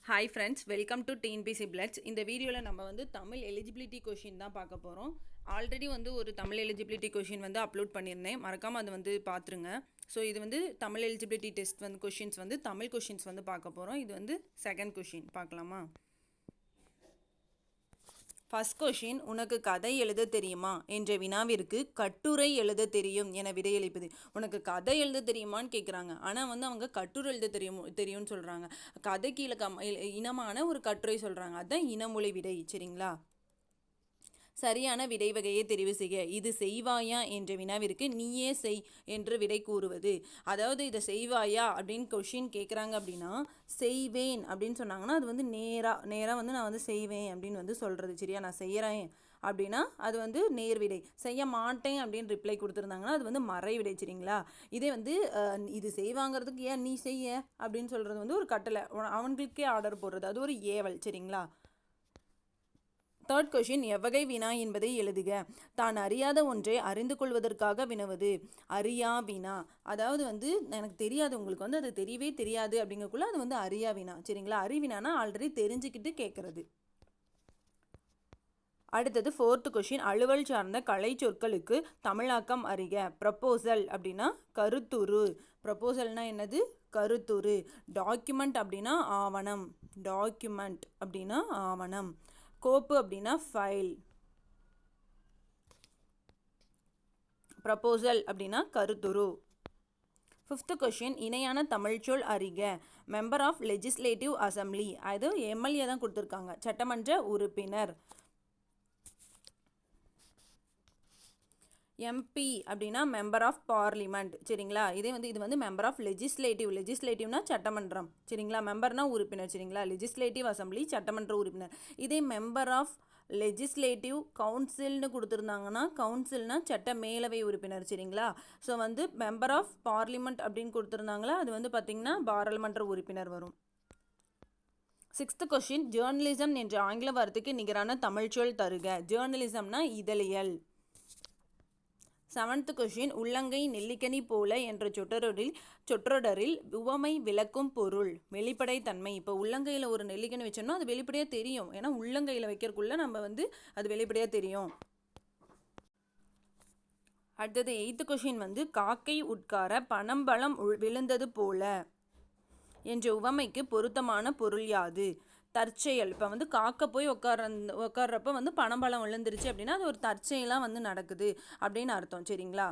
Hi friends, welcome to TNPSC blitz. இந்த வீடியோவில் நம்ம வந்து தமிழ் எலிஜிபிலிட்டி கொஷின் தான் பார்க்க போகிறோம். ஆல்ரெடி வந்து ஒரு தமிழ் எலிஜிபிலிட்டி கொஷின் வந்து அப்லோட் பண்ணியிருந்தேன், மறக்காமல் அது வந்து பார்த்துருங்க. ஸோ இது வந்து தமிழ் எலிஜிபிலிட்டி டெஸ்ட் வந்து கொஷின்ஸ் வந்து தமிழ் கொஷின்ஸ் வந்து பார்க்க போகிறோம். இது வந்து செகண்ட் கொஷின் பார்க்கலாமா? ஃபர்ஸ்ட் கொஷின், உனக்கு கதை எழுத தெரியுமா என்ற வினாவிற்கு கட்டுரை எழுத தெரியும் என விடையளிப்பது. உனக்கு கதை எழுத தெரியுமான்னு கேட்குறாங்க, ஆனால் வந்து அவங்க கட்டுரை எழுத தெரியும்னு சொல்கிறாங்க. கதைக்கு இனமான ஒரு கட்டுரை சொல்கிறாங்க, அதுதான் இனமொழி விடை. சரிங்களா? சரியான விடை வகையை தெரிவு செய்ய. இது செய்வாயா என்ற வினாவிற்கு நீயே செய் என்று விடை கூறுவது. அதாவது இதை செய்வாயா அப்படின்னு கொஷின் கேட்குறாங்க அப்படின்னா, செய்வேன் அப்படின்னு சொன்னாங்கன்னா அது வந்து நேராக வந்து நான் வந்து செய்வேன் அப்படின்னு வந்து சொல்கிறது. சரியா? நான் செய்கிறேன் அப்படின்னா அது வந்து நேர் விடை. செய்ய மாட்டேன் அப்படின்னு ரிப்ளை கொடுத்துருந்தாங்கன்னா அது வந்து மறை விடை. சரிங்களா? இதே வந்து இது செய்வாங்கிறதுக்கு ஏன் நீ செய்ய அப்படின்னு சொல்கிறது வந்து ஒரு கட்டளை, அவங்களுக்கே ஆர்டர் போடுறது, அது ஒரு ஏவல். சரிங்களா? தேர்ட் கொஷின், எவ்வகை வினா என்பதை எழுதுக. தான் அறியாத ஒன்றை அறிந்து கொள்வதற்காக வினவுது. அறியா வினா, அதாவது வந்து எனக்கு தெரியாது, உங்களுக்கு வந்து அது தெரியவே தெரியாது அப்படிங்கக்குள்ள அது வந்து அறியா வினா. சரிங்களா? அறிவினானா ஆல்ரெடி தெரிஞ்சுக்கிட்டு கேட்கறது. அடுத்தது ஃபோர்த் கொஷின், அலுவல் சார்ந்த கலை சொற்களுக்கு தமிழாக்கம் அறிக. ப்ரப்போசல் அப்படின்னா கருத்துரு. ப்ரப்போசல்னா என்னது? கருத்துரு. டாக்குமெண்ட் அப்படின்னா ஆவணம். டாக்குமெண்ட் அப்படின்னா ஆவணம். கோப்பு அப்படின்னா ஃபைல். ப்ரப்போசல் அப்படின்னா கருத்துரு. ஃபிஃப்த் கொஷின், இணையான தமிழ்ச்சொல் அறிக. மெம்பர் ஆஃப் லெஜிஸ்லேட்டிவ் அசம்பிளி, அது எம்எல்ஏ தான் கொடுத்துருக்காங்க, சட்டமன்ற உறுப்பினர். எம்பி அப்படின்னா மெம்பர் ஆஃப் பார்லிமெண்ட். சரிங்களா? இதே வந்து இது வந்து மெம்பர் ஆஃப் லெஜிஸ்லேட்டிவ்னா சட்டமன்றம். சரிங்களா? மெம்பர்னா உறுப்பினர். சரிங்களா? லெஜிஸ்லேட்டிவ் அசம்பிளி சட்டமன்ற உறுப்பினர். இதே மெம்பர் ஆஃப் லெஜிஸ்லேட்டிவ் கவுன்சில்னு கொடுத்துருந்தாங்கன்னா, கவுன்சில்னா சட்ட மேலவை உறுப்பினர். சரிங்களா? ஸோ வந்து மெம்பர் ஆஃப் பார்லிமெண்ட் அப்படின்னு கொடுத்துருந்தாங்களா, அது வந்து பார்த்திங்கன்னா பாராளுமன்ற உறுப்பினர் வரும். சிக்ஸ்த் கொஷின், ஜேர்னலிசம் என்ற ஆங்கில வார்த்தைக்கு நிகரான தமிழ்ச்சொல் தருக. ஜேர்னலிசம்னா இதழியல். செவன்த் கொஷின், உள்ளங்கை நெல்லிக்கனி போல என்ற சொற்றொடரில் உவமை விளக்கும் பொருள். வெளிப்படைத்தன்மை. இப்போ உள்ளங்கையில் ஒரு நெல்லிக்கனி வச்சோம்னா அது வெளிப்படையாக தெரியும், ஏன்னா உள்ளங்கையில் வைக்கிறதுக்குள்ள நம்ம வந்து அது வெளிப்படையாக தெரியும். அடுத்தது எய்த்து கொஷின் வந்து, காக்கை உட்கார பனம்பழம் விழுந்தது போல என்ற உவமைக்கு பொருத்தமான பொருள் யாது? தற்செயல். இப்போ வந்து காக்க போய் உட்கார்றப்ப வந்து பனம்பழம் விழுந்துருச்சு அப்படின்னா அது ஒரு தற்செயலாக வந்து நடக்குது அப்படின்னு அர்த்தம். சரிங்களா?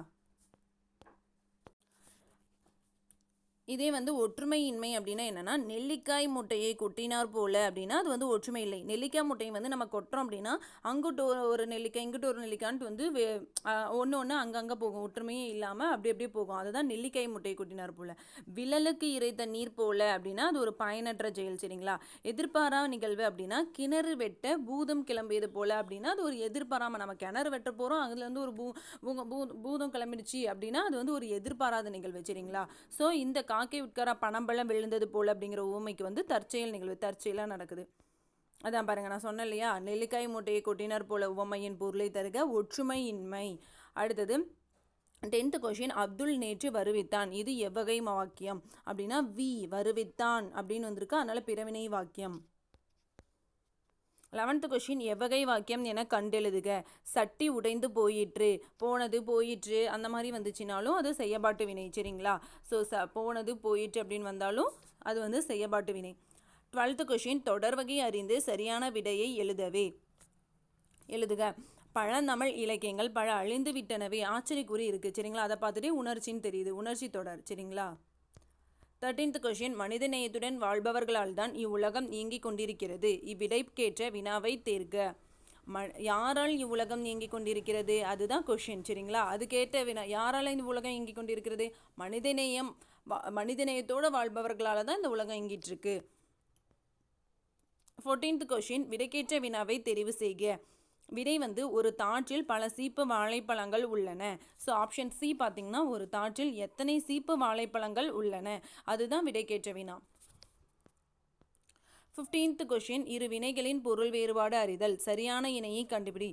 இதே வந்து ஒற்றுமையின்மை அப்படின்னா என்னென்னா, நெல்லிக்காய் மூட்டையை கொட்டினார் போல அப்படின்னா அது வந்து ஒற்றுமை இல்லை. நெல்லிக்காய் மூட்டையை வந்து நம்ம கொட்டுறோம் அப்படின்னா அங்கிட்டு ஒரு நெல்லிக்காய் இங்கிட்டு ஒரு நெல்லிக்காய்ன்ட்டு வந்து ஒன்று அங்கங்கே போகும், ஒற்றுமையே இல்லாமல் அப்படி அப்படியே போகும். அதுதான் நெல்லிக்காய் மூட்டையை கொட்டினார் போல. விழலுக்கு இறைத்த நீர் போல அப்படின்னா அது ஒரு பயனற்ற செயல். சரிங்களா? எதிர்பாரா நிகழ்வு அப்படின்னா, கிணறு வெட்ட பூதம் கிளம்பியது போல அப்படின்னா அது ஒரு எதிர்பாராமல், நம்ம கிணறு வெட்ட போகிறோம் அதுலேருந்து ஒரு பூதம் கிளம்பிடுச்சு அப்படின்னா அது வந்து ஒரு எதிர்பாராத நிகழ்வு. சரிங்களா? ஸோ இந்த காக்கை உட்கார பனம்பழம் விழுந்தது போல் அப்படிங்கிற ஊமைக்கு வந்து தற்செயல் நிகழ்வு, தற்செயலாக நடக்குது. அதான் பாருங்கள், நான் சொன்னேன் இல்லையா, நெல்லிக்காய் மூட்டையை கொட்டினார் போல உவமையின் பொருளை தருக. ஒற்றுமையின்மை. அடுத்தது 10th கொஷின், அப்துல் நேற்று வருவித்தான். இது எவ்வகை வாக்கியம் அப்படின்னா வருவித்தான் அப்படின்னு வந்திருக்கு, அதனால பிறவினை வாக்கியம். 11th கொஷின், எவ்வகை வாக்கியம் என கண்டெழுதுக. சட்டி உடைந்து போயிற்று, போனது போயிற்று அந்த மாதிரி வந்துச்சுனாலும் அது செய்யப்பாட்டு வினை. சரிங்களா? ஸோ போனது போயிற்று அப்படின்னு வந்தாலும் அது வந்து செய்யப்பாட்டு வினை. 12th கொஷின், தொடர் வகை அறிந்து சரியான விடையை எழுதுக. பழந்தமிழ் இலக்கியங்கள் பல அழிந்து விட்டனவே ஆச்சரியக்குறி இருக்குது. சரிங்களா? அதை பார்த்துட்டு உணர்ச்சின்னு தெரியுது, உணர்ச்சி தொடர். சரிங்களா? 13th கொஷின், மனிதநேயத்துடன் வாழ்பவர்களால் தான் இவ்வுலகம் இயங்கிக் கொண்டிருக்கிறது. இவ்விடைக்கேற்ற வினாவை தேர்க. யாரால் இவ்வுலகம் இயங்கிக் கொண்டிருக்கிறது, அதுதான் கொஷின். சரிங்களா? அதுக்கேற்ற வினா, யாரால் இந்த உலகம் இயங்கிக் கொண்டிருக்கிறது? மனிதநேயத்தோடு வாழ்பவர்களால் தான் இந்த உலகம் இயங்கிட்டு இருக்கு. 14th கொஷின், விடைக்கேற்ற வினாவை தெரிவு செய்க. விடை வந்து, ஒரு தாற்றில் பல சீப்பு வாழைப்பழங்கள் உள்ளன. ஸோ ஆப்ஷன் சி பார்த்தீங்கன்னா, ஒரு தாற்றில் எத்தனை சீப்பு வாழைப்பழங்கள் உள்ளன, அதுதான் விடைக்கேற்ற வினா. 15th கொஷின், இரு வினைகளின் பொருள் வேறுபாடு அறிதல். சரியான இணையை கண்டுபிடி.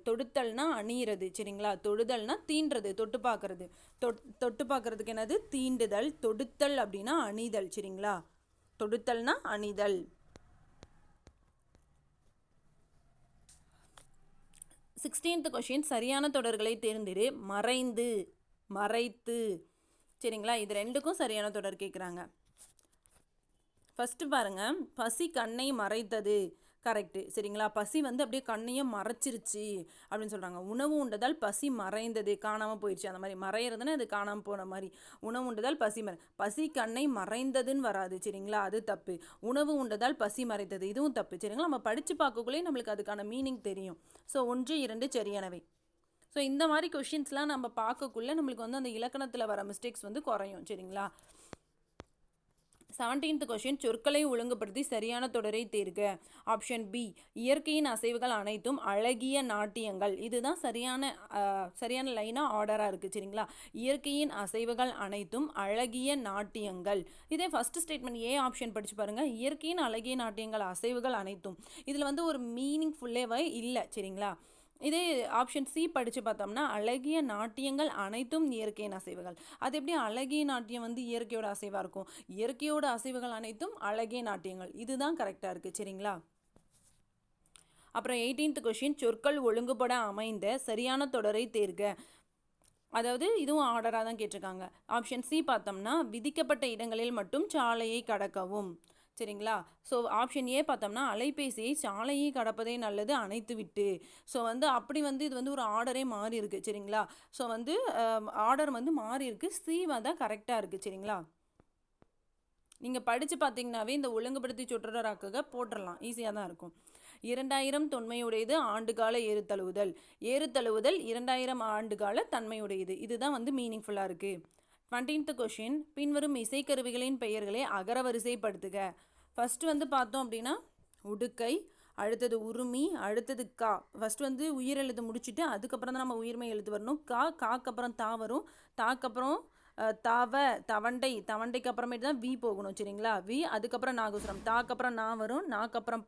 தொடுத்தல்னா அணியிறது. சரிங்களா? தொடுதல்னா தீண்டுறது, தொட்டு பார்க்கறது. தொட்டு பார்க்கறதுக்கு என்னது? தீண்டுதல். தொடுத்தல் அப்படின்னா அணிதல். சரிங்களா? தொடுத்தல்னா அணிதல். 16th கொஷின் சரியான தொடர்களை தேர்ந்தெடு. மறைந்து, மறைத்து. சரிங்களா, இது ரெண்டுக்கும் சரியான தொடர் கேட்குறாங்க. ஃபஸ்ட்டு பாருங்க, பசி கண்ணை மறைத்தது. கரெக்டு. சரிங்களா, பசி வந்து அப்படியே கண்ணையும் மறைச்சிருச்சு அப்படின்னு சொல்கிறாங்க. உணவு உண்டதால் பசி மறைந்தது, காணாமல் போயிடுச்சு. அந்த மாதிரி மறையிறதுன்னா அது காணாமல் போன மாதிரி. உணவு உண்டதால் பசி கண்ணை மறைந்ததுன்னு வராது. சரிங்களா, அது தப்பு. உணவு உண்டதால் பசி மறைத்தது, இதுவும் தப்பு. சரிங்களா, நம்ம படித்து பார்க்கக்குள்ளே நம்மளுக்கு அதுக்கான மீனிங் தெரியும். ஸோ 1, 2 சரியானவை. ஸோ இந்த மாதிரி கொஷின்ஸ்லாம் நம்ம பார்க்கக்குள்ளே நம்மளுக்கு வந்து அந்த இலக்கணத்தில் வர மிஸ்டேக்ஸ் வந்து குறையும். சரிங்களா. 17th கொஷின் சொற்களை ஒழுங்குபடுத்தி சரியான தொடரை தேர்க. ஆப்ஷன் பி, இயற்கையின் அசைவுகள் அனைத்தும் அழகிய நாட்டியங்கள். இதுதான் சரியான லைனாக ஆர்டராக இருக்குது. சரிங்களா, இயற்கையின் அசைவுகள் அனைத்தும் அழகிய நாட்டியங்கள். இதே ஃபஸ்ட் ஸ்டேட்மெண்ட் ஏ ஆப்ஷன் படித்து பாருங்கள். இயற்கையின் அழகிய நாட்டியங்கள் அசைவுகள் அனைத்தும், இதில் வந்து ஒரு மீனிங்ஃபுல்லேவே இல்லை. சரிங்களா, இதே ஆப்ஷன் சி படித்து பார்த்தோம்னா அழகிய நாட்டியங்கள் அனைத்தும் இயற்கையின் அசைவுகள். அது எப்படி அழகிய நாட்டியம் வந்து இயற்கையோட அசைவாக இருக்கும்? இயற்கையோட அசைவுகள் அனைத்தும் அழகிய நாட்டியங்கள், இதுதான் கரெக்டாக இருக்குது. சரிங்களா. அப்புறம் 18th கொஷின் சொற்கள் ஒழுங்குபட அமைந்த சரியான தொடரை தேர்க. அதாவது இதுவும் ஆர்டராக தான் கேட்டிருக்காங்க. ஆப்ஷன் சி பார்த்தோம்னா விதிக்கப்பட்ட இடங்களில் மட்டும் சாலையை கடக்கவும். சரிங்களா, ஸோ ஆப்ஷன் ஏ பார்த்தோம்னா அலைபேசியை சாலையை கடப்பதே நல்லது அணைத்து விட்டு. ஸோ வந்து அப்படி வந்து இது வந்து ஒரு ஆர்டரே மாறி இருக்குது. சரிங்களா, ஸோ வந்து ஆர்டர் வந்து மாறி இருக்குது. சி தான் கரெக்டாக இருக்குது. சரிங்களா, நீங்கள் படித்து பார்த்தீங்கன்னாவே இந்த ஒழுங்குபடுத்தி சொற்றொடராக்குக போட்டுடலாம், ஈஸியாக தான் இருக்கும். 2000 தொன்மையுடையது ஆண்டுகால ஏறுதழுவுதல். ஏறுதழுவுதல் 2000 ஆண்டுகால தன்மையுடையது. இதுதான் வந்து மீனிங்ஃபுல்லாக இருக்குது. 20th கொஷின் பின்வரும் இசைக்கருவிகளின் பெயர்களை அகரவரிசைப்படுத்துக. ஃபஸ்ட்டு வந்து பார்த்தோம் அப்படின்னா உடுக்கை, அடுத்தது உருமி, அடுத்தது கா. ஃபஸ்ட்டு வந்து உயிரெழுத்து முடிச்சுட்டு அதுக்கப்புறம் தான் நம்ம உயிர்மை எழுத்து வரணும். காக்கப்புறம் தா வரும், தாக்கப்புறம் தவண்டைக்கு அப்புறமேட்டு தான் வி போகணும். சரிங்களா, வி, அதுக்கப்புறம் நாகசுரம், தாக்கப்புறம் நா வரும், நாக்கப்புறம்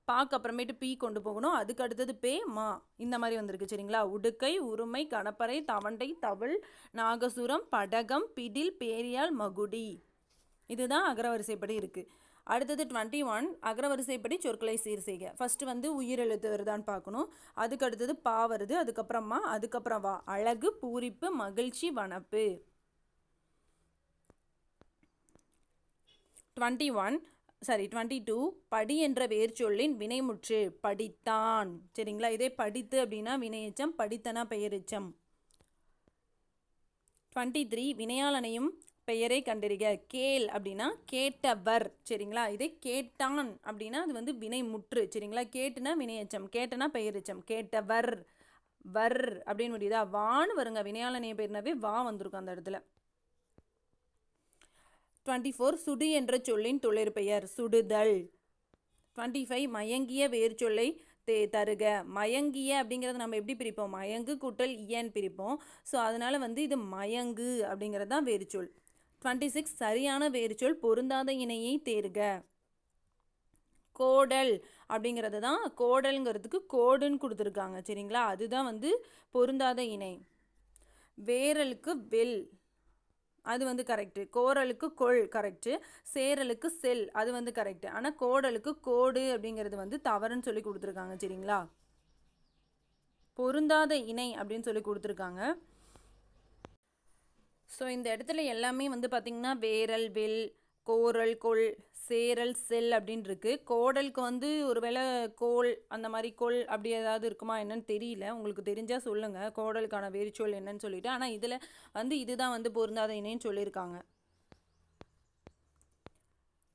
பாக்கு அப்புறமேட்டு பி கொண்டு போகணும், அதுக்கு அடுத்தது பே மா, இந்த மாதிரி வந்திருக்கு. சரிங்களா, உடுக்கை, உருமை, கணப்பறை, தவண்டை, தவள், நாகசுரம், படகம், பிடில், பேரியால், மகுடி. இதுதான் அகரவரிசைப்படி இருக்குது. அடுத்தது 21 அகரவரிசைப்படி சொற்களை சீர் செய்க. ஃபஸ்ட்டு வந்து உயிரெழுத்து வருதான்னு பார்க்கணும், அதுக்கு அடுத்தது பா வருது, அதுக்கப்புறமா அதுக்கப்புறம் வா. அழகு, பூரிப்பு, மகிழ்ச்சி, வனப்பு. 22 படி என்ற வேர்ச்சொல்லின் வினைமுற்று படித்தான். சரிங்களா, இதே படித்து அப்படின்னா வினையெச்சம், படித்தனா பெயரெச்சம். 23 வினையாளனையும் பெயரை கண்டறிக. கேள் அப்படின்னா கேட்டவர். சரிங்களா, இதே கேட்டான் அப்படின்னா அது வந்து வினைமுற்று. சரிங்களா, கேட்டுனா வினையெச்சம், கேட்டனா பெயரெச்சம். கேட்டவர், வர் அப்படின்னு முடியுதா, வான்னு வருங்க. வினையாளனைய பேர்னாவே வா வந்திருக்கும் அந்த இடத்துல. 24 சுடு என்ற சொல்லின் தொழிற்பெயர் சுடுதல். 25 மயங்கிய வேர்ச்சொல்லை தருக. மயங்கிய அப்படிங்கிறது நம்ம எப்படி பிரிப்போம்? மயங்கு கூட்டல் இயன் பிரிப்போம். ஸோ அதனால வந்து இது மயங்கு அப்படிங்கிறது தான் வேர்ச்சொல். 26 சரியான வேர்ச்சொல் பொருந்தாத இணையை தேர்க. கோடல் அப்படிங்கிறது தான், கோடல்ங்கிறதுக்கு கோடுன்னு கொடுத்துருக்காங்க. சரிங்களா, அதுதான் வந்து பொருந்தாத இணை. வேரலுக்கு வெல், அது வந்து கரெக்டு. கோரலுக்கு கொள் கரெக்டு. சேரலுக்கு செல், அது வந்து கரெக்டு. ஆனால் கோடலுக்கு கோடு அப்படிங்கிறது வந்து தவறுன்னு சொல்லி கொடுத்துருக்காங்க. சரிங்களா, பொருந்தாத இணை அப்படின்னு சொல்லி கொடுத்துருக்காங்க. ஸோ இந்த இடத்துல எல்லாமே வந்து பார்த்திங்கன்னா வேரல், வெல், கோரல், கொள், சேரல், செல் அப்படின்னு இருக்குது. கோடலுக்கு வந்து ஒருவேளை கோல் அந்த மாதிரி கொள் அப்படி ஏதாவது இருக்குமா என்னன்னு தெரியல. உங்களுக்கு தெரிஞ்சால் சொல்லுங்கள் கோடலுக்கான வேர்ச்சொல் என்னன்னு சொல்லிட்டு. ஆனால் இதில் வந்து இதுதான் வந்து பொருந்தாத இணைன்னு சொல்லியிருக்காங்க.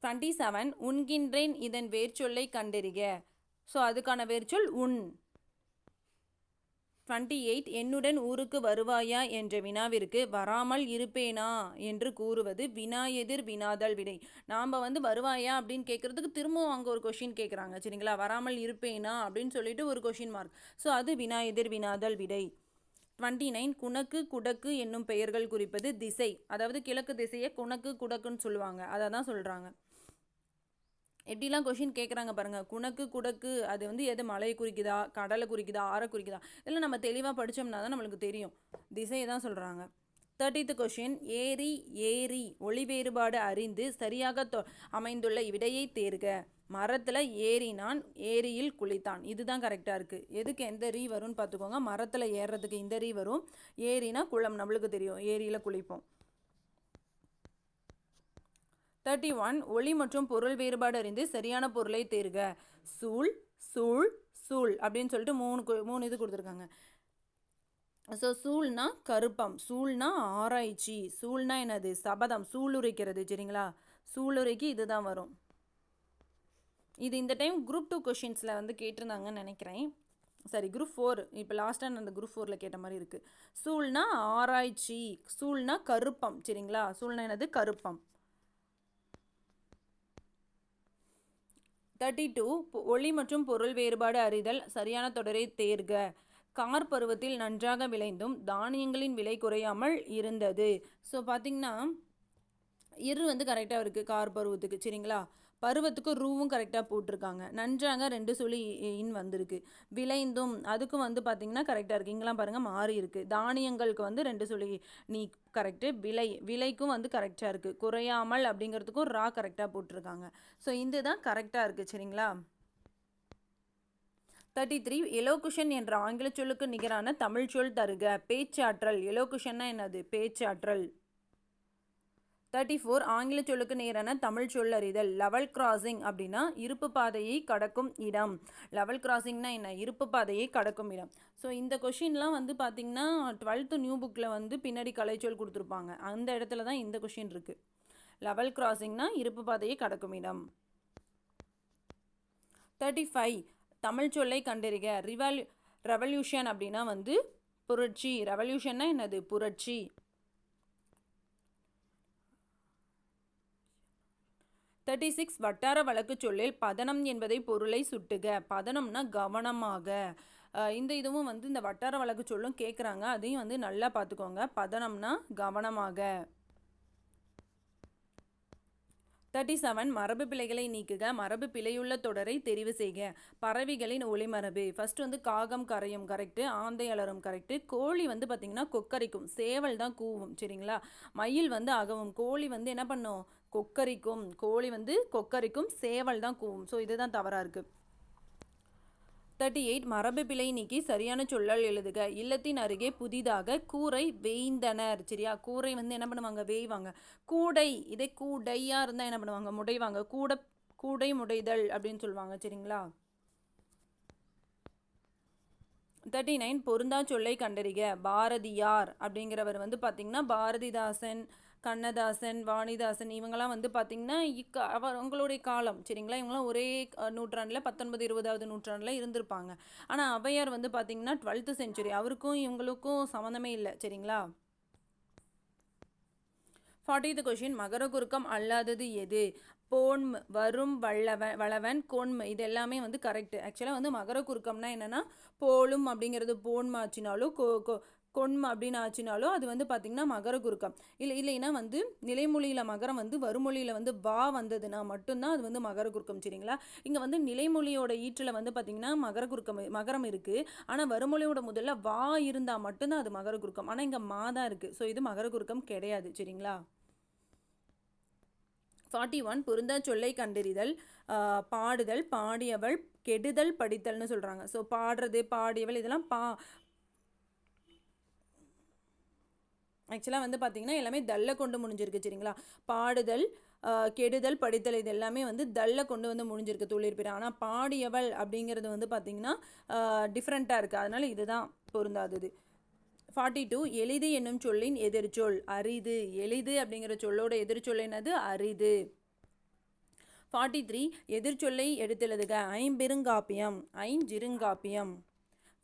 27 உண்கின்றேன் இதன் வேர்ச்சொல்லை கண்டறிக. ஸோ அதுக்கான வேர்ச்சொல் உண். 28 என்னுடன் ஊருக்கு வருவாயா என்ற வினாவிற்கு வராமல் இருப்பேனா என்று கூறுவது வினா எதிர் வினாதல் விடை. நாம் வந்து வருவாயா அப்படின்னு கேட்குறதுக்கு திரும்பவும் அங்கே ஒரு கொஷின் கேட்குறாங்க. சரிங்களா, வராமல் இருப்பேனா அப்படின்னு சொல்லிட்டு ஒரு கொஷின் மார்க். ஸோ அது வினா எதிர் வினாதல் விடை. 29 குணக்கு குடக்கு என்னும் பெயர்கள் குறிப்பது திசை. அதாவது கிழக்கு திசையை குணக்கு குடக்குன்னு சொல்லுவாங்க, அதை தான் சொல்கிறாங்க. எப்படிலாம் கொஷின் கேட்குறாங்க பாருங்கள். குணக்கு குடக்கு அது வந்து எது மலையை குறிக்குதா, கடலை குறிக்குதா, ஆறை குறிக்குதா, இதெல்லாம் நம்ம தெளிவாக படித்தோம்னா தான் நம்மளுக்கு தெரியும். திசையை தான் சொல்கிறாங்க. 30th கொஷின், ஏரி ஏரி ஒளி வேறுபாடு அறிந்து சரியாக அமைந்துள்ள விடையை தேர்க. மரத்தில் ஏறினான், ஏரியில் குளித்தான். இதுதான் கரெக்டாக இருக்குது. எதுக்கு எந்த ரீ வரும்னு பார்த்துக்கோங்க. மரத்தில் ஏறுறதுக்கு இந்த ரீ வரும். ஏரினா குளம், நம்மளுக்கு தெரியும், ஏரியில் குளிப்போம். 31 ஒளி மற்றும் பொருள் வேறுபாடு அறிந்து சரியான பொருளை தேர்க. சூள், சூள், சூள் அப்படின்னு சொல்லிட்டு மூணு இது கொடுத்துருக்காங்க. ஸோ சூள்னா கருப்பம், சூள்னா ஆராய்ச்சி, சூள்னா என்னது, சபதம், சூளுரைக்கிறது. சரிங்களா, சூளுரைக்கு இதுதான் வரும். இது இந்த டைம் குரூப் 2 கொஷின்ஸில் வந்து கேட்டிருந்தாங்கன்னு நினைக்கிறேன். சரி, குரூப் 4 இப்போ லாஸ்ட்டாக நான் அந்த குரூப் 4 கேட்ட மாதிரி இருக்குது. சூள்னா ஆராய்ச்சி, சூள்னா கருப்பம். சரிங்களா, சூள்னா என்னது, கருப்பம். 32 ஒளி மற்றும் பொருள் வேறுபாடு அறிதல் சரியான தொடரை தேர்க. கார் பருவத்தில் நன்றாக விளைந்தும் தானியங்களின் விலை குறையாமல் இருந்தது. ஸோ பார்த்தீங்கன்னா இரு வந்து கரெக்டாக இருக்குது கார் பருவத்துக்கு. சரிங்களா, பருவத்துக்கு ரூவும் கரெக்டாக போட்டிருக்காங்க. நன்றாக 2 சொல்லி இன் வந்திருக்கு. விளைந்தும் அதுக்கும் வந்து பார்த்திங்கன்னா கரெக்டாக இருக்குது. இங்கெல்லாம் பாருங்கள் மாறி இருக்குது. தானியங்களுக்கு வந்து 2 சொல்லி நீ கரெக்டு. விலைக்கும் வந்து கரெக்டாக இருக்குது. குறையாமல் அப்படிங்கிறதுக்கும் ரா கரெக்டாக போட்டிருக்காங்க. ஸோ இந்த தான் கரெக்டாக இருக்குது. சரிங்களா. 33 எலோகுஷன் என்ற ஆங்கில சொல்லுக்கு நிகரான தமிழ் சொல் தருக. பேச்சாற்றல். எலோகுஷன்னா என்னது, பேச்சாற்றல். 34 ஆங்கில சொல்லுக்கு நேரான தமிழ் சொல் அறிதல். லெவல் கிராசிங் அப்படின்னா இருப்பு பாதையை கடக்கும் இடம். லெவல் கிராசிங்னா என்ன, இருப்பு பாதையை கடக்கும் இடம். ஸோ இந்த கொஷின்லாம் வந்து பார்த்திங்கன்னா 12th நியூ புக்கில் வந்து பின்னாடி கலைச்சொல் கொடுத்துருப்பாங்க. அந்த இடத்துல தான் இந்த கொஷின் இருக்குது. லெவல் கிராசிங்னா இருப்பு பாதையை கடக்கும் இடம். 35 தமிழ் சொல்லை கண்டறிக. ரெவல்யூஷன் அப்படின்னா வந்து புரட்சி. ரெவல்யூஷன்னா என்னது, புரட்சி. 36 வட்டார வழக்கு சொல்லில் பதனம் என்பதை பொருளை சுட்டுக. பதனம்னா கவனமாக. இந்த இதுவும் வந்து இந்த வட்டார வழக்கு சொல்லும் கேட்குறாங்க. அதையும் வந்து நல்லா பார்த்துக்கோங்க. பதனம்னா கவனமாக. 37 மரபு பிழைகளை நீக்குக. மரபு பிழையுள்ள தொடரை தெரிவு செய்க. பறவைகளின் ஒளிமரபு. ஃபர்ஸ்ட் வந்து காகம் கரையும், கரெக்டு. ஆந்தை அலரும், கரெக்டு. கோழி வந்து பார்த்திங்கன்னா கொக்கரிக்கும், சேவல் தான் கூவும். சரிங்களா, மயில் வந்து அகவும், கோழி வந்து என்ன பண்ணும், கொக்கரிக்கும். கோழி வந்து கொக்கரிக்கும், சேவல் தான் கூவும். ஸோ இதுதான் தவறாக இருக்குது. 38 மரபு பிழை நீக்கி சரியான சொல்லல் எழுதுக. இல்லத்தின் அருகே புதிதாக கூரை வேய்ந்தனர். சரியா, கூரை வந்து என்ன பண்ணுவாங்க, வேய்வாங்க. கூடை, இதே கூடையாக இருந்தால் என்ன பண்ணுவாங்க, முடைவாங்க. கூடை முடைதல் அப்படின்னு சொல்லுவாங்க. சரிங்களா. 39 பொருந்தா சொல்லை கண்டறிக. பாரதியார் அப்படிங்கிறவர் வந்து பார்த்திங்கன்னா பாரதிதாசன், கண்ணதாசன், வாணிதாசன் இவங்கெல்லாம் வந்து பார்த்திங்கன்னா அவங்களுடைய காலம். சரிங்களா, இவங்களாம் ஒரே நூற்றாண்டில் 19, 20வது நூற்றாண்டில் இருந்திருப்பாங்க. ஆனால் ஔவையார் வந்து பார்த்திங்கன்னா 12th செஞ்சுரி. அவருக்கும் இவங்களுக்கும் சம்மந்தமே இல்லை. சரிங்களா. 40th கொஷின், மகர குறுக்கம் அல்லாதது எது. போன்ம், வரும், வளவன், கொன்ம இது எல்லாமே வந்து கரெக்டு. ஆக்சுவலாக வந்து மகர குறுக்கம்னா என்னென்னா போலும் அப்படிங்கிறது போன்ம ஆச்சுனாலும் கொன்ம அப்படின்னு ஆச்சுனாலும் அது வந்து பார்த்திங்கன்னா மகர குறுக்கம். இல்லைன்னா வந்து நிலைமொழியில் மகரம் வந்து வருமொழியில் வந்து வா வந்ததுன்னா மட்டும்தான் அது வந்து மகர குறுக்கம். சரிங்களா, இங்கே வந்து நிலைமொழியோட ஈற்றில் வந்து பார்த்திங்கன்னா மகரம் இருக்குது. ஆனால் வருமொழியோட முதல்ல வா இருந்தால் மட்டும்தான் அது மகர குறுக்கம். ஆனால் இங்கே மா தான் இருக்குது. ஸோ இது மகர குறுக்கம் கிடையாது. சரிங்களா. 41 பொருந்தா சொல்லை கண்டறிதல். பாடுதல், பாடியவள், கெடுதல், படித்தல்னு சொல்கிறாங்க. ஸோ பாடுறது, பாடியவள் இதெல்லாம் ஆக்சுவலாக வந்து பார்த்திங்கன்னா எல்லாமே தல்ல கொண்டு முடிஞ்சிருக்கு. சரிங்களா, பாடுதல், கெடுதல், படித்தல் இது எல்லாமே வந்து தல்ல கொண்டு வந்து முடிஞ்சிருக்கு தொழிற்பிற. ஆனால் பாடியவள் அப்படிங்கிறது வந்து பார்த்திங்கன்னா டிஃப்ரெண்ட்டாக இருக்குது. அதனால் இதுதான் பொருந்தாதது. 42 எளிது என்னும் சொல்லின் எதிர்ச்சொல். அரிது. எளிது அப்படிங்கிற சொல்லோட எதிர்ச்சொல் என்னது, அரிது. 43 எதிர்ச்சொல்லை எடுத்தெழுதுக. ஐம்பெருங்காப்பியம், ஐஞ்சிறுங்காப்பியம்.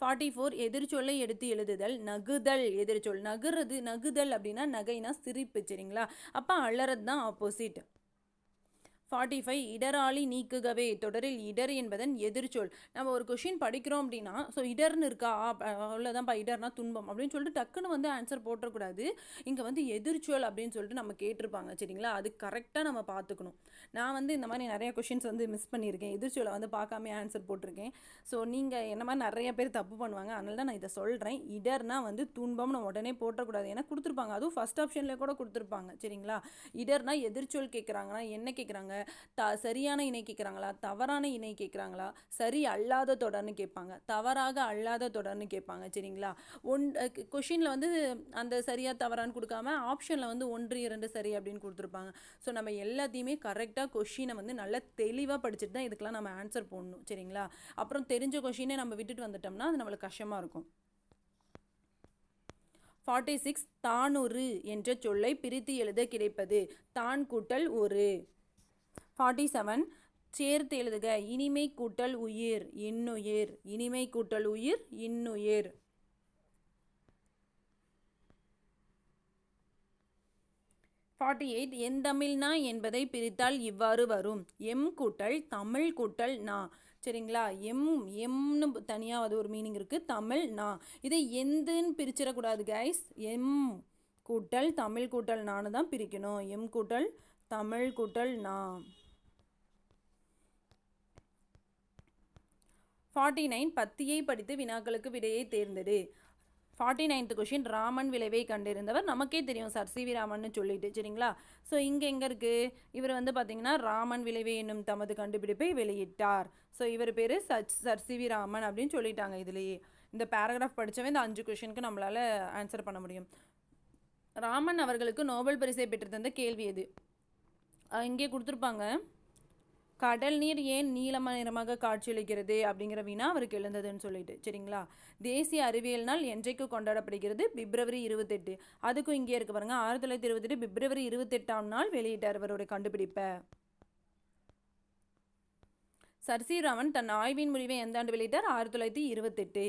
44 எதிர்ச்சொல்லை எடுத்து எழுதுதல். நகுதல் எதிர்ச்சொல். நகுதல் அப்படின்னா நகைனா சிரிப்பு. சரிங்களா, அப்போ அலறது தான் ஆப்போசிட். 45 இடராளி நீக்குகவே தொடரில் இடர் என்பதன் எதிர்ச்சொல். நம்ம ஒரு கொஷின் படிக்கிறோம் அப்படின்னா ஸோ இடர்னு இருக்கா அவ்வளோதான்ப்பா, இடர்னா துன்பம் அப்படின்னு சொல்லிட்டு டக்குன்னு வந்து ஆன்சர் போட்டக்கூடாது. இங்கே வந்து எதிர்ச்சொல் அப்படின்னு சொல்லிட்டு நம்ம கேட்டிருப்பாங்க சரிங்களா, அது கரெக்டாக நம்ம பார்த்துக்கணும். நான் வந்து இந்த மாதிரி நிறைய கொஷின்ஸ் வந்து மிஸ் பண்ணியிருக்கேன், எதிர்ச்சொலை வந்து பார்க்காம ஆன்சர் போட்டிருக்கேன். ஸோ நீங்கள் என்ன மாதிரி நிறைய பேர் தப்பு பண்ணுவாங்க, அதனால தான் நான் இதை சொல்கிறேன். இடர்னா வந்து துன்பம்னு உடனே போட்டக்கூடாது, ஏன்னா கொடுத்துருப்பாங்க, அதுவும் ஃபஸ்ட் ஆப்ஷனில் கூட கொடுத்துருப்பாங்க சரிங்களா. இடர்னா எதிர்ச்சொல் கேட்குறாங்கன்னா என்ன கேட்குறாங்க, சரியான இணை கேட்குறாங்களா, தவறான இணை கேட்குறாங்களா, சரி அல்லாத தொடர்னு கேட்பாங்க, தவறாக அல்லாத தொடர்னு கேட்பாங்க சரிங்களா. கொஷினில் வந்து அந்த சரியா தவறான்னு கொடுக்காம ஆப்ஷனில் வந்து 1 2 சரி அப்படின்னு கொடுத்துருப்பாங்க. ஸோ நம்ம எல்லாத்தையுமே கரெக்டாக கொஷினை வந்து நல்லா தெளிவாக படிச்சுட்டு தான் இதுக்கெல்லாம் நம்ம ஆன்சர் போடணும் சரிங்களா. அப்புறம் தெரிஞ்ச கொஷினே நம்ம விட்டுட்டு வந்துட்டோம்னா அது நம்மளுக்கு கஷ்டமாக இருக்கும். 46 தானொரு என்ற சொல்லை பிரித்து எழுத கிடைப்பது தான் கூட்டல் ஒரு. 47 சேர்த்து எழுதுக இனிமை கூட்டல் உயிர் இன்னுயிர், இனிமை கூட்டல் உயிர் இன்னுயிர். 48 எந்தமிழ்னா என்பதை பிரித்தால் இவ்வாறு வரும் எம் கூட்டல் தமிழ் கூட்டல் நா சரிங்களா. எம்னு தனியாக அது ஒரு மீனிங் இருக்குது, தமிழ் நா. இதை எந்துன்னு பிரிச்சிடக்கூடாது கைஸ், எம் கூட்டல் தமிழ் கூட்டல் நான்னு தான் பிரிக்கணும், எம் கூட்டல் தமிழ் கூட்டல் நா. 49 பத்தியை படித்து வினாக்களுக்கு விடையை தேர்ந்தெடு. 49th கொஷின் ராமன் விளைவை கண்டிருந்தவர், நமக்கே தெரியும் சர் சி வி ராமன் சொல்லிட்டு சரிங்களா. ஸோ இங்கே எங்கே இருக்குது, இவர் வந்து பார்த்தீங்கன்னா ராமன் விளைவை என்னும் தமது கண்டுபிடிப்பை வெளியிட்டார். ஸோ இவர் பேர் சர் சி வி ராமன் அப்படின்னு சொல்லிட்டாங்க. இதுலேயே இந்த பேராகிராஃப் படித்தவே இந்த 5 கொஷினுக்கு நம்மளால் ஆன்சர் பண்ண முடியும். ராமன் அவர்களுக்கு நோபல் பரிசை பெற்று தந்த கேள்வி எது, இங்கே கொடுத்துருப்பாங்க. கடல் நீர் ஏன் நீலம நிறமாக காட்சியளிக்கிறது அப்படிங்கிற வினா அவருக்கு எழுந்ததுன்னு சொல்லிட்டு சரிங்களா. தேசிய அறிவியல் நாள் என்றைக்கு கொண்டாடப்படுகிறது, பிப்ரவரி 28. அதுக்கும் இங்கே இருக்கு பாருங்க, 1928 பிப்ரவரி 28ஆம் நாள் வெளியிட்டார் அவருடைய கண்டுபிடிப்பை. சர் சி ராமன் தன் ஆய்வின் முடிவை எந்த ஆண்டு வெளியிட்டார், 1928.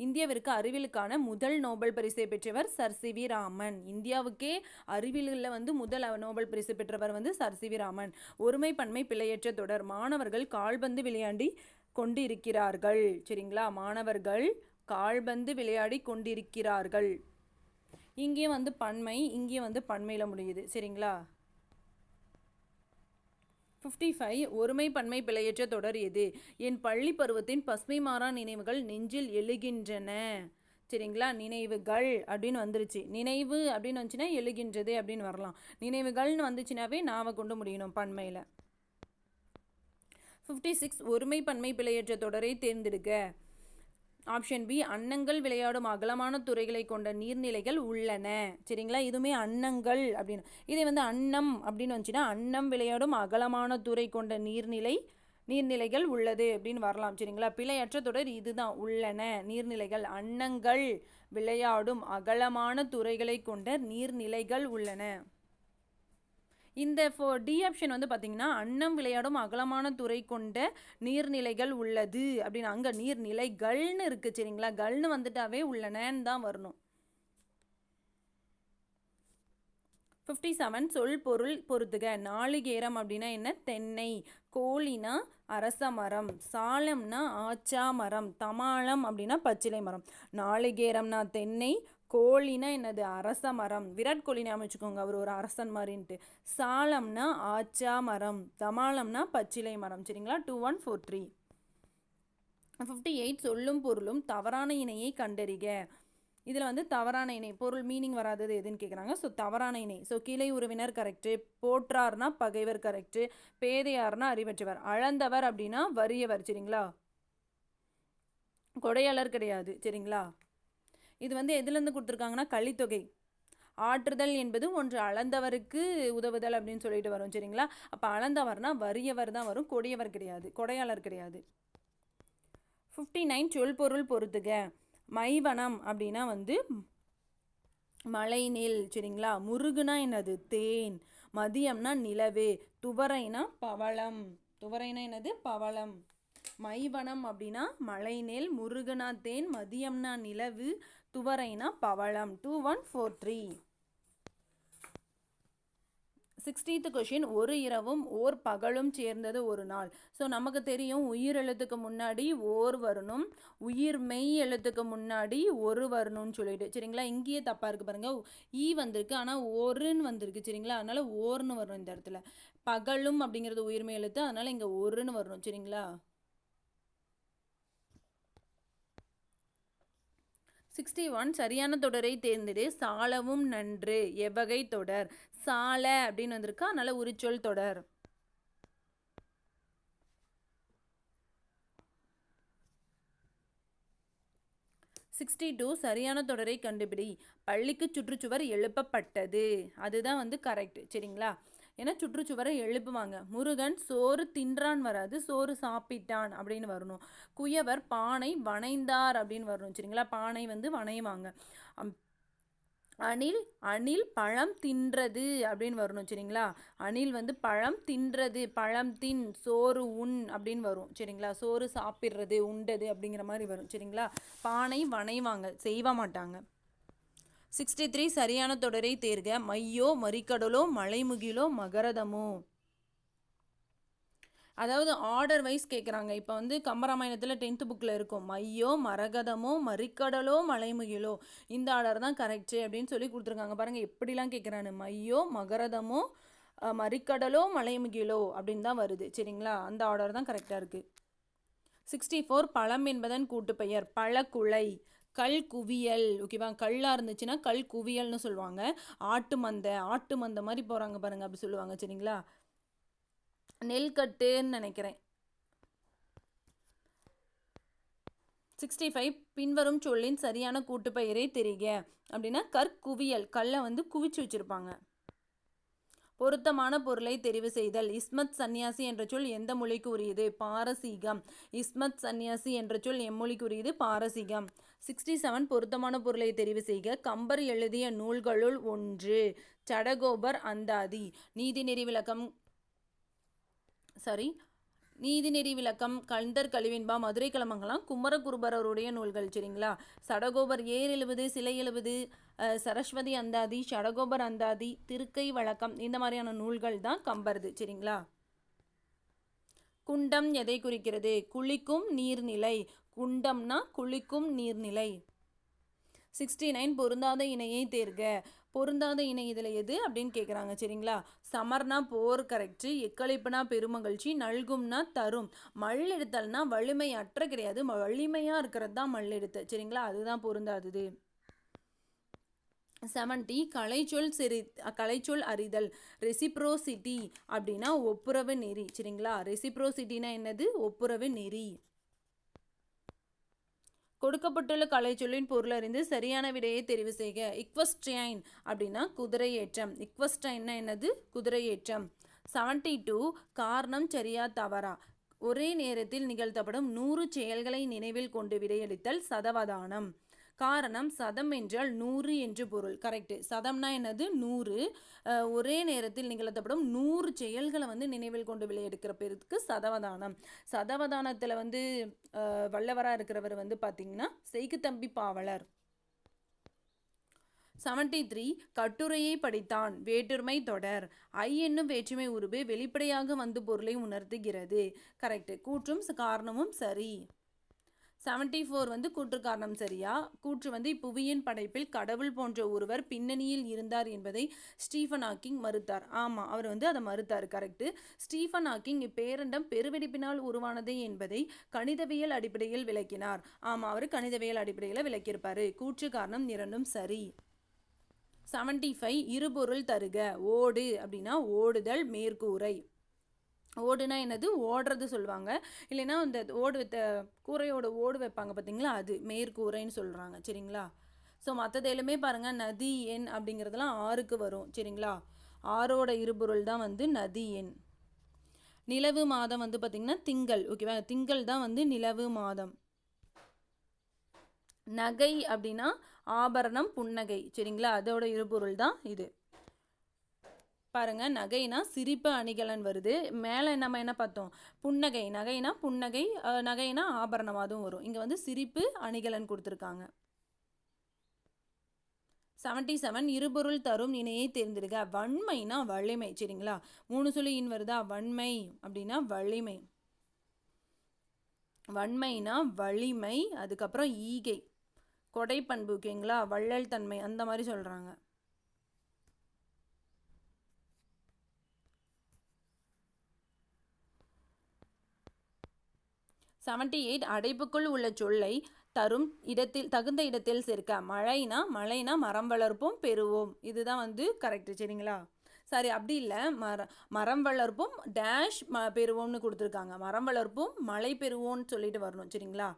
இந்தியாவிற்கு அறிவியலுக்கான முதல் நோபல் பரிசை பெற்றவர் சர் சி வி ராமன். இந்தியாவுக்கே அறிவியலில் வந்து முதல் நோபல் பரிசு பெற்றவர் வந்து சர் சி வி ராமன். ஒருமை பன்மை பிழையற்ற தொடர், மாணவர்கள் கால்பந்து விளையாடி கொண்டு இருக்கிறார்கள் சரிங்களா, மாணவர்கள் கால்பந்து விளையாடி கொண்டிருக்கிறார்கள். இங்கேயும் வந்து பன்மை, இங்கேயும் வந்து பன்மையில் முடியுது சரிங்களா. 55 ஒருமை பன்மை பிழையற்ற தொடர் எது, என் பள்ளி பருவத்தின் பசுமை மாறா நினைவுகள் நெஞ்சில் எழுகின்றன சரிங்களா. நினைவுகள் அப்படின்னு வந்துருச்சு, நினைவு அப்படின்னு வந்துச்சுன்னா எழுகின்றது அப்படின்னு வரலாம், நினைவுகள்னு வந்துச்சுனாவே நாவை கொண்டு முடியணும் பன்மையில். 56 ஒருமை பன்மை பிழையற்ற தொடரை தேர்ந்தெடுக்க. ஆப்ஷன் பி அன்னங்கள் விளையாடும் அகலமான துறைகளை கொண்ட நீர்நிலைகள் உள்ளன சரிங்களா. இதுவுமே அன்னங்கள் அப்படின்னு, இதை வந்து அன்னம் அப்படின்னு வந்துச்சுன்னா அன்னம் விளையாடும் அகலமான துறை கொண்ட நீர்நிலைகள் உள்ளது அப்படின்னு வரலாம் சரிங்களா. பிழையற்ற தொடர் இதுதான், உள்ளன நீர்நிலைகள், அன்னங்கள் விளையாடும் அகலமான துறைகளை கொண்ட நீர்நிலைகள் உள்ளன. இந்த டி ஆப்ஷன் வந்து பார்த்தீங்கன்னா அன்னம் விளையாடும் அகலமான துறை கொண்ட நீர்நிலைகள் உள்ளது அப்படின்னு, அங்கே நீர்நிலைகள்னு இருக்குது சரிங்களா, கள்னு வந்துட்டாவே உள்ளனன்னு தான் வரணும். 57 சொல் பொருள் பொறுத்துக. நாளிகேரம் அப்படின்னா என்ன, தென்னை. கோழினா அரச மரம். சாலம்னா ஆச்சா மரம். தமாளம் அப்படின்னா பச்சிலை மரம். நாளிகேரம்னா தென்னை, கோழினா என்னது அரச மரம். விராட் கோழி ஞாபகம் வச்சுக்கோங்க, அவர் ஒரு அரசன் மாதிரின்ட்டு. சாலம்னா ஆச்சா மரம், தமாளம்னா பச்சிலை மரம் சரிங்களா. 2143. 58 சொல்லும் பொருளும் தவறான இணையை கண்டறிக. இதில் வந்து தவறான இணை பொருள் மீனிங் வராதது எதுன்னு கேட்குறாங்க. ஸோ தவறான இணை, ஸோ கிளை உறவினர் கரெக்டு, போற்றார்னா பகைவர் கரெக்டு, பேதையார்னா அறிவற்றவர், அளந்தவர் அப்படின்னா வறியவர் சரிங்களா, கொடையாளர் கிடையாது சரிங்களா. இது வந்து எதுலேருந்து கொடுத்துருக்காங்கன்னா கலித்தொகை. ஆற்றுதல் என்பது ஒன்று அளந்தவருக்கு உதவுதல் அப்படின்னு சொல்லிட்டு வரும் சரிங்களா. அப்போ அளந்தவர்னா வறியவர் தான் வரும், கொடியவர் கிடையாது, கொடையாளர் கிடையாது. 59 சொல் பொருள் பொறுத்துக. மைவனம் அப்படின்னா வந்து மலைநெல் சரிங்களா. முருகுனா என்னது, தேன். மதியம்னா நிலவு. துவரைனா பவளம். துவரைனா என்னது, பவளம். மைவனம் அப்படின்னா மலைநெல், முருகனா தேன், மதியம்னா நிலவு, துவரைனா பவளம். 2143. 60th கொஷின், ஒரு இரவும் ஓர் பகலும் சேர்ந்தது ஒரு நாள். ஸோ நமக்கு தெரியும் உயிர் எழுத்துக்கு முன்னாடி ஓர் வரணும், உயிர் மெய் எழுத்துக்கு முன்னாடி ஒரு வரணும்னு சொல்லிட்டு சரிங்களா. இங்கேயே தப்பாக இருக்குது பாருங்க, ஈ வந்திருக்கு ஆனால் ஒருன்னு வந்திருக்கு சரிங்களா. அதனால ஓர்னு வரணும் இந்த இடத்துல. பகலும் அப்படிங்கிறது உயிர்மெய் எழுத்து, அதனால இங்கே ஒருன்னு வரணும் சரிங்களா. 61 சரியான தொடரை தேர்ந்தெடு. சாலவும் நன்று. எவ்வகை தொடர்? சால அப்படின்னு வந்திருக்கா, அதனால உரிச்சொல் தொடர். 62 சரியான தொடரை கண்டுபிடி. பள்ளிக்கு சுற்றுச்சுவர் எழுப்பப்பட்டது. அதுதான் வந்து கரெக்ட் சரிங்களா. ஏன்னா சுற்றுச்சுவரை எழுப்புவாங்க. முருகன் சோறு தின்றான் வராது, சோறு சாப்பிட்டான் அப்படின்னு வரணும். குயவர் பானை வனைந்தார் அப்படின்னு வரணும் சரிங்களா. பானை வந்து வனைவாங்க. அணில் அணில் பழம் தின்றது அப்படின்னு வரணும் சரிங்களா. அணில் வந்து பழம் தின்றது, பழம் தின், சோறு உண் அப்படின்னு வரும் சரிங்களா. சோறு சாப்பிட்றது, உண்டது அப்படிங்கிற மாதிரி வரும் சரிங்களா. பானை வனைவாங்க, செய்வ மாட்டாங்க. 63 சரியான தொடரை தேர்க. மையோ மறிக்கடலோ மலைமுகிலோ மகரதமோ. அதாவது ஆர்டர் வைஸ் கேட்குறாங்க. இப்போ வந்து கம்பராமாயணத்தில் 10th புக்கில் இருக்கும். மையோ மரகதமோ மறிக்கடலோ மலைமுகிலோ, இந்த ஆர்டர் தான் கரெக்டு அப்படின்னு சொல்லி கொடுத்துருக்காங்க. பாருங்கள் எப்படிலாம் கேட்குறான்னு. மையோ மகரதமோ மறிக்கடலோ மலைமுகிலோ அப்படின்னு தான் வருது சரிங்களா. அந்த ஆர்டர் தான் கரெக்டாக இருக்குது. 64 பழம் என்பதன் கூட்டுப்பெயர். பழக்குலை, கல் குவியல். ஓகேவா, கல்லாக இருந்துச்சுன்னா கல் குவியல்னு சொல்லுவாங்க. ஆட்டு மந்தை மாதிரி போகிறாங்க பாருங்கள், அப்படி சொல்லுவாங்க சரிங்களா. நெல்கட்டுன்னு நினைக்கிறேன். 65 பின்வரும் சொல்லின் சரியான கூட்டுப்பெயரை தெரிக அப்படின்னா கற்குவியல், கல்லை வந்து குவிச்சு வச்சுருப்பாங்க. பொருத்தமான பொருளை தெரிவு செய்தல். இஸ்மத் சன்னியாசி என்ற சொல் எந்த மொழிக்கு உரியது? பாரசீகம். இஸ்மத் சன்னியாசி என்ற சொல் எம்மொழிக்கு உரியது? பாரசீகம். 67 பொருத்தமான பொருளை தெரிவு செய்க. கம்பர் எழுதிய நூல்களுள் ஒன்று. சடகோபர் அந்தாதி. நீதிநெறி விளக்கம், கந்தர் கலிவெண்பா, மதுரை கலமங்கலம் குமரகுருபரருடைய நூல்கள் சரிங்களா. சடகோபர் ஏர் எழுபது, சிலை எழுபது, சரஸ்வதி அந்தாதி, சடகோபர் அந்தாதி, திருக்கை வழக்கம், இந்த மாதிரியான நூல்கள் தான் கம்பர்து சரிங்களா. குண்டம் எதை குறிக்கிறது? குளிக்கும் நீர்நிலை. குண்டம்னா குளிக்கும் நீர்நிலை. 69 பொருந்தாத இணையை தேர்க. பொருந்தாத இணை இதில் எது அப்படின்னு கேட்குறாங்க சரிங்களா. சமர்னா போர் கரெக்டு, எக்களிப்புனா பெருமகிழ்ச்சி, நல்கும்னா தரும், மல்லெடுத்தல்னா வலிமையற்ற கிடையாது, வலிமையாக இருக்கிறது தான் மல்லெடுத்தல் சரிங்களா. அதுதான் பொருந்தாதது. 70 கலைச்சொல் அறிதல். ரெசிப்ரோசிட்டி அப்படின்னா ஒப்புரவு நெறி சரிங்களா. ரெசிப்ரோசிட்டினா என்னது? ஒப்புரவு நெறி. கொடுக்கப்பட்டுள்ள கலைச்சொல்லின் பொருள் அறிந்து சரியான விடையை தெரிவு செய்க. இக்வஸ்ட்ரைன் அப்படின்னா குதிரையேற்றம். இக்வஸ்ட்ரைன்னா என்னது? குதிரையேற்றம். 72 காரணம் சரியா தவறா. ஒரே நேரத்தில் நிகழ்த்தப்படும் 100 செயல்களை நினைவில் கொண்டு விடையளித்தல் சதவதானம். காரணம் சதம் என்றால் 100 என்று பொருள். கரெக்டு. சதம்னா என்னது? 100. ஒரே நேரத்தில் நிகழ்த்தப்படும் 100 செயல்களை வந்து நினைவில் கொண்டு விளையெடுக்கிற பேருக்கு சதவதானம். சதவதானத்தில் வந்து வல்லவராக இருக்கிறவர் வந்து பார்த்திங்கன்னா செய்குத்தம்பி பாவலர். 73 கட்டுரையை படித்தான். வேற்றுமை தொடர். ஐ என்னும் வேற்றுமை உருவு வெளிப்படையாக வந்து பொருளை உணர்த்துகிறது. கரெக்டு. கூற்றும் காரணமும் சரி. 74 வந்து கூற்று காரணம் சரியா. கூற்று வந்து இப்புவியின் படைப்பில் கடவுள் போன்ற ஒருவர் பின்னணியில் இருந்தார் என்பதை ஸ்டீஃபன் ஹாக்கிங் மறுத்தார். ஆமாம், அவர் வந்து அதை மறுத்தார். கரெக்டு. ஸ்டீஃபன் ஹாக்கிங் இப்பேரண்டம் பெருவெடிப்பினால் உருவானது என்பதை கணிதவியல் அடிப்படையில் விளக்கினார். ஆமாம், அவர் கணிதவியல் அடிப்படையில் விளக்கியிருப்பார். கூற்று காரணம் இரண்டும் சரி. 75 இருபொருள் தருக. ஓடு அப்படின்னா ஓடுதல், மேற்கூரை. ஓடுனா என்னது? ஓடுறது சொல்லுவாங்க. இல்லைன்னா இந்த கூரையோட ஓடு வைப்பாங்க பார்த்தீங்களா, அது மேற்கூரைன்னு சொல்கிறாங்க சரிங்களா. ஸோ மற்றதெல்லாமே பாருங்கள், நதி எண் அப்படிங்கிறதுலாம் 6க்கு வரும் சரிங்களா. 6ஓட இருபொருள் தான் வந்து நதி எண். நிலவு மாதம் வந்து பார்த்திங்கன்னா திங்கள். ஓகேவா, திங்கள் தான் வந்து நிலவு மாதம். நகை அப்படின்னா ஆபரணம், புன்னகை சரிங்களா. அதோட இருபொருள் தான் இது. பாருங்க, நகைனா சிரிப்பு அணிகலன் வருது. மேலே நம்ம என்ன பார்த்தோம்? புன்னகை. நகைனா புன்னகை, நகைனா ஆபரணம், அதுவும் வரும். இங்கே வந்து சிரிப்பு அணிகலன் கொடுத்துருக்காங்க. 77 இருபொருள் தரும் இணையை தேர்ந்தெடுக்க. வன்மைனா வலிமை. சரிங்களா, 3 சொல்லி இன் வருதா? வன்மை அப்படின்னா வலிமை. வன்மைனா வலிமை, அதுக்கப்புறம் ஈகை கொடை பண்பு. ஓகேங்களா, வள்ளல் தன்மை அந்த மாதிரி சொல்றாங்க. அடைப்புக்குள் உள்ள சொல்லை தரும் இடத்தில் தகுந்த இடத்தில் சேர்க்க. மழைனா மரம் வளர்ப்போம் பெறுவோம். இதுதான் வந்து கரெக்ட். சரிங்களா, சரி அப்படி இல்லை, மரம் வளர்ப்போம் டேஷ் பெறுவோம்னு கொடுத்துருக்காங்க. மரம் வளர்ப்போம் மழை பெறுவோம்னு சொல்லிட்டு வரணும். சரிங்களா,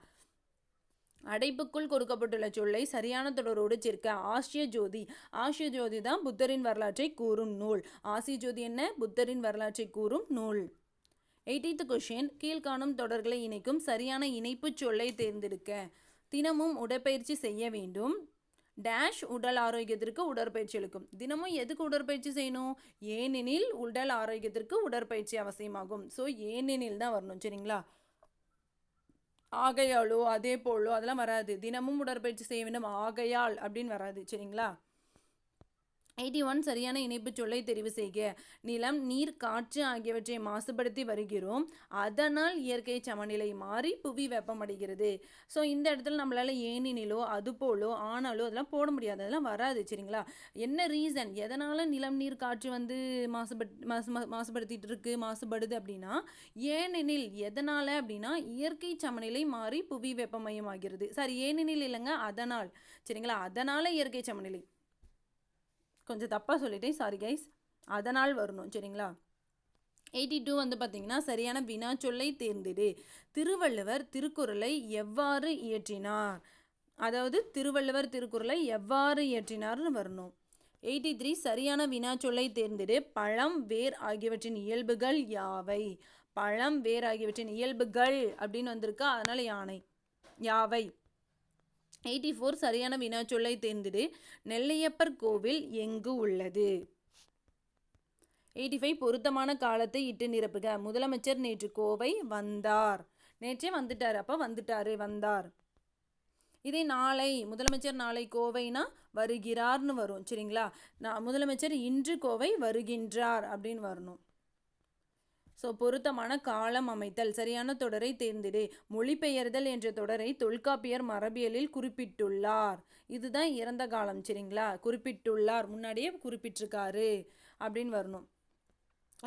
அடைப்புக்குள் கொடுக்கப்பட்டுள்ள சொல்லை சரியான தொடரோடு சேர்க்க. ஆசிய ஜோதி தான் புத்தரின் வரலாற்றை கூறும் நூல். ஆசிய ஜோதி என்ன? புத்தரின் வரலாற்றை கூறும் நூல். 18th கொஷின், கீழ்காணும் தொடர்களை இணைக்கும் சரியான இணைப்பு சொல்லை தேர்ந்தெடுக்க. தினமும் உடற்பயிற்சி செய்ய வேண்டும் டேஷ் உடல் ஆரோக்கியத்திற்கு உடற்பயிற்சி அளிக்கும். தினமும் எதுக்கு உடற்பயிற்சி செய்யணும்? ஏனெனில் உடல் ஆரோக்கியத்திற்கு உடற்பயிற்சி அவசியமாகும். ஸோ ஏனெனில் தான் வரணும். சரிங்களா, ஆகையாலோ அதே போலோ அதெல்லாம் வராது. தினமும் உடற்பயிற்சி செய்ய வேண்டும் ஆகையால் அப்படின்னு வராது. சரிங்களா, 81 சரியான இணைப்பு சொல்லை தெரிவு செய்க. நிலம், நீர், காற்று ஆகியவற்றை மாசுபடுத்தி வருகிறோம், அதனால் இயற்கை சமநிலை மாறி புவி வெப்பமடைகிறது. ஸோ இந்த இடத்துல நம்மளால ஏனினிலோ அது போலோ ஆனாலோ அதெல்லாம் போட முடியாது, அதெல்லாம் வராது. சரிங்களா, என்ன ரீசன், எதனால் நிலம், நீர், காற்று வந்து மாசுபடுத்திட்டு இருக்கு, மாசுபடுது அப்படின்னா ஏனெனில். எதனால் அப்படின்னா இயற்கை சமநிலை மாறி புவி வெப்பமயமாகிறது. சாரி, ஏனெனில் இல்லைங்க, அதனால். சரிங்களா, அதனால் இயற்கை சமநிலை. கொஞ்சம் தப்பாக சொல்லிட்டேன், சாரி கைஸ். அதனால் வரணும். சரிங்களா, 82 வந்து பார்த்தீங்கன்னா சரியான வினா சொல்லை தேர்ந்தெடு. திருவள்ளுவர் திருக்குறளை எவ்வாறு இயற்றினார்? அதாவது திருவள்ளுவர் திருக்குறளை எவ்வாறு இயற்றினார்னு வரணும். 83 சரியான வினா சொல்லை தேர்ந்தெடு. பழம், வேர் ஆகியவற்றின் இயல்புகள் யாவை? பழம், வேர் ஆகியவற்றின் இயல்புகள் அப்படின்னு வந்திருக்கா, அதனால யாவை. 84 சரியான வினாச்சொல்லை தேர்ந்தெடு. நெல்லையப்பர் கோவில் எங்கு உள்ளது? 85 பொருத்தமான காலத்தை இட்டு நிரப்புக. முதலமைச்சர் நேற்று கோவை வந்தார். நேற்றே வந்துட்டார், அப்போ வந்துட்டாரு, வந்தார். இதே நாளை, முதலமைச்சர் நாளை கோவைனா வருகிறார்னு வரும். சரிங்களா, முதலமைச்சர் இன்று கோவை வருகின்றார் அப்படின்னு வரணும். ஸோ பொருத்தமான காலம் அமைத்தல். சரியான தொடரை தேர்ந்தெடு. மொழிபெயர்தல் என்ற தொடரை தொல்காப்பியர் மரபியலில் குறிப்பிட்டுள்ளார். இதுதான் இறந்த காலம். சரிங்களா, குறிப்பிட்டுள்ளார், முன்னாடியே குறிப்பிட்டிருக்காரு அப்படின்னு வரணும்.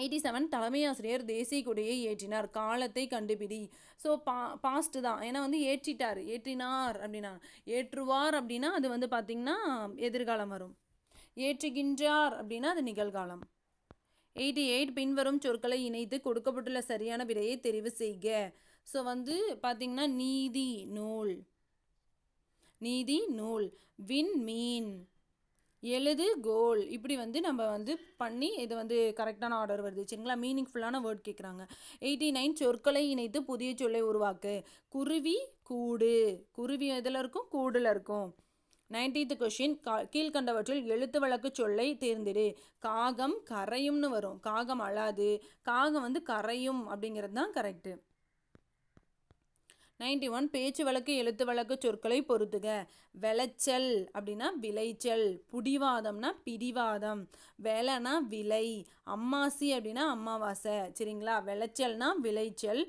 87 தலைமை ஆசிரியர் தேசிய கொடியை ஏற்றினார். காலத்தை கண்டுபிடி. ஸோ பாஸ்ட் தான், ஏன்னா வந்து ஏற்றினார் அப்படின்னா. ஏற்றுவார் அப்படின்னா அது வந்து பார்த்திங்கன்னா எதிர்காலம் வரும். ஏற்றுகின்றார் அப்படின்னா அது நிகழ்காலம். 88 பின்வரும் சொற்களை இணைத்து கொடுக்கப்பட்டுள்ள சரியான விடையை தெரிவு செய்க. ஸோ வந்து பார்த்திங்கன்னா நீதி நூல், விண்மீன், எழுது கோல், இப்படி வந்து நம்ம வந்து பண்ணி இது வந்து கரெக்டான ஆர்டர் வருது. சரிங்களா, மீனிங்ஃபுல்லான வேர்ட் கேட்குறாங்க. 89 சொற்களை இணைத்து புதிய சொல்லை உருவாக்கு. குருவி கூடு, குருவி எதில் இருக்கும்? கூடில் இருக்கும். 90th கொஷின், கீழ்கண்டவற்றில் எழுத்து வழக்கு சொல்லை தேர்ந்தெடு. காகம் கரையும்னு வரும். காகம் அழாது, காகம் வந்து கரையும் அப்படிங்கிறது தான் கரெக்டு. 91 பேச்சு வழக்கு எழுத்து வழக்கு சொற்களை பொறுத்துக. விளைச்சல் அப்படின்னா விளைச்சல், புடிவாதம்னா பிடிவாதம், வேலைனா விலை, அம்மாசி அப்படின்னா அமாவாசை. சரிங்களா, விளைச்சல்னா விளைச்சல்,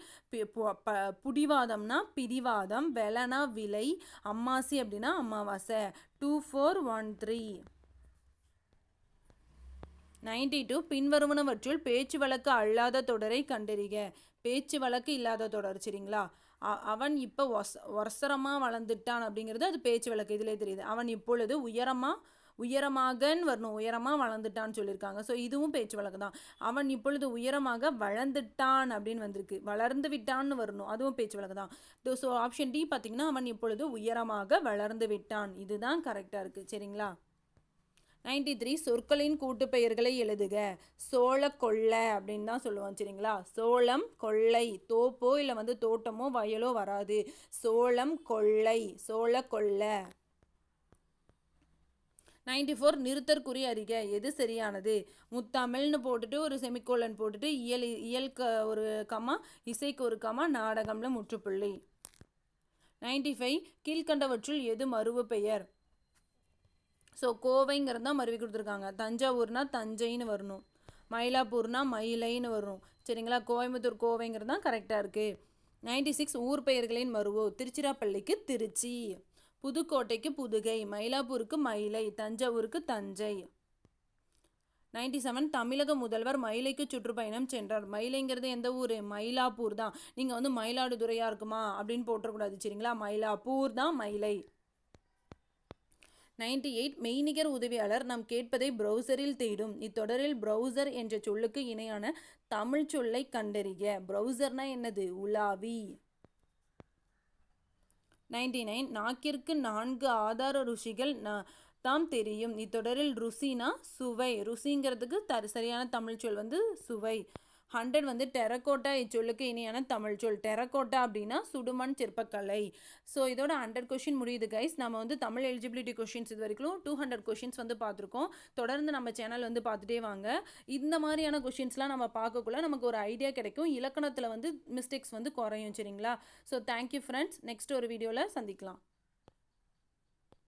புடிவாதம்னா பிடிவாதம், வேலைனா விலை, அம்மாசி அப்படின்னா அமாவாசை. 2413. 92 பின்வருவனவற்றுள் பேச்சு வழக்கு அல்லாத தொடரை கண்டறிக. பேச்சு வழக்கு இல்லாத தொடர். சரிங்களா, அவன் இப்போ ஒசரமாக வளர்ந்துட்டான் அப்படிங்கிறது அது பேச்சு வழக்கு, இதிலே தெரியுது. அவன் இப்பொழுது உயரமாகன்னு வரணும், உயரமாக வளர்ந்துட்டான்னு சொல்லியிருக்காங்க. ஸோ இதுவும் பேச்சு வழக்கு தான். அவன் இப்பொழுது உயரமாக வளர்ந்துட்டான் அப்படின்னு வந்திருக்கு, வளர்ந்து விட்டான்னு வரணும், அதுவும் பேச்சு வழக்கு தான். ஸோ ஆப்ஷன் டி பார்த்தீங்கன்னா அவன் இப்பொழுது உயரமாக வளர்ந்து விட்டான், இதுதான் கரெக்டாக இருக்குது. சரிங்களா, 93 சொற்களின் கூட்டு பெயர்களை எழுதுக. சோள கொள்ளை அப்படின்னு தான் சொல்லுவோம். சரிங்களா, சோளம், கொள்ளை, தோப்போ இல்லை வந்து தோட்டமோ வயலோ வராது. சோளம் கொள்ளை, சோள கொள்ளை. 94 நிறுத்தற்குறி அறிக. எது சரியானது? முத்தமிழ்னு போட்டுட்டு ஒரு செமிகோலன் போட்டுட்டு இயல்க்கு ஒரு கமா, இசைக்கு ஒரு கமா, நாடகம்ல முற்றுப்புள்ளி. 95 கீழ்கண்டவற்றுள் எது மருவு பெயர்? ஸோ கோவைங்கிறது தான் மருவி கொடுத்துருக்காங்க. தஞ்சாவூர்னா தஞ்சைன்னு வரணும், மயிலாப்பூர்னா மயிலைன்னு வரும். சரிங்களா, கோயம்புத்தூர் கோவைங்கிறது தான் கரெக்டாக இருக்குது. 96 ஊர் பெயர்களின் மருவோ. திருச்சிராப்பள்ளிக்கு திருச்சி, புதுக்கோட்டைக்கு புதுகை, மயிலாப்பூருக்கு மயிலை, தஞ்சாவூருக்கு தஞ்சை. 97 தமிழக முதல்வர் மயிலைக்கு சுற்றுப்பயணம் சென்றார். மயிலைங்கிறது எந்த ஊர்? மயிலாப்பூர் தான். நீங்கள் வந்து மயிலாடுதுறையாக இருக்குமா அப்படின்னு போட்டக்கூடாது. சரிங்களா, மயிலாப்பூர் தான் மயிலை. 98 மெய்நிகர் உதவியாளர் நாம் கேட்பதை ப்ரௌசரில் தேடும். இத்தொடரில் ப்ரௌசர் என்ற சொல்லுக்கு இணையான தமிழ் சொல்லை கண்டறிக. ப்ரௌசர்னா என்னது? உலாவி. 99 நாக்கிற்கு 4 ஆதார ருசிகள் தாம் தெரியும். இத்தொடரில் ருசினா சுவை. ருசிங்கிறதுக்கு சரியான தமிழ் சொல் வந்து சுவை. 100 வந்து டெரக்கோட்டா இச்சொல்லுக்கு இணையான தமிழ் சொல். டெரக்கோட்டா அப்படின்னா சுடுமண் சிற்பக்கலை. ஸோ இதோட 100 கொஷின் முடியுது கைஸ். நம்ம வந்து தமிழ் எலிஜிபிலிட்டி கொஷின்ஸ் இது வரைக்கும் 200 கொஷின்ஸ் வந்து பார்த்துருக்கோம். தொடர்ந்து நம்ம சேனல் வந்து பார்த்துட்டே வாங்க. இந்த மாதிரியான கொஷின்ஸ்லாம் நம்ம பார்க்கக்குள்ள நமக்கு ஒரு ஐடியா கிடைக்கும். இலக்கணத்தில் வந்து மிஸ்டேக்ஸ் வந்து குறையும். சரிங்களா, ஸோ தேங்க்யூ ஃப்ரெண்ட்ஸ். நெக்ஸ்ட் ஒரு வீடியோவில் சந்திக்கலாம்.